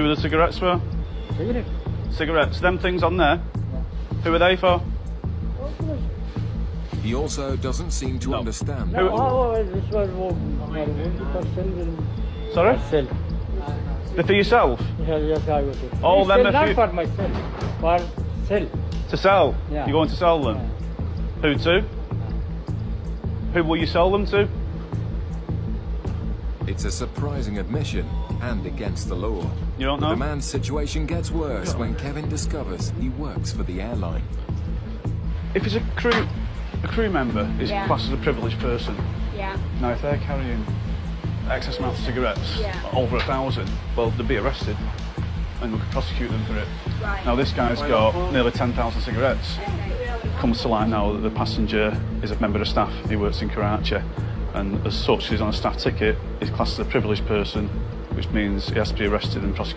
Who are the cigarettes for? Cigarette. Cigarettes. Them things on there? Who are they for? He also doesn't seem to understand. Who- This was Sorry? myself. They're for yourself? Yes, I was it. All them Sell, if not you- for myself, for sell. To sell? Yeah. You're going to sell them? Who to? Who will you sell them to? It's a surprising admission and against the law. You don't know? The man's situation gets worse when Kevin discovers he works for the airline. If it's a crew member, is Yeah. classed as a privileged person. Yeah. Now, if they're carrying excess amounts of cigarettes, Yeah. over 1,000, well, they'd be arrested and we could prosecute them for it. Right. Now, this guy's got nearly 10,000 cigarettes. Comes to light now that the passenger is a member of staff. He works in Karachi, and as such, he's on a staff ticket. He's classed as a privileged person, which means he has to be arrested and prosecuted.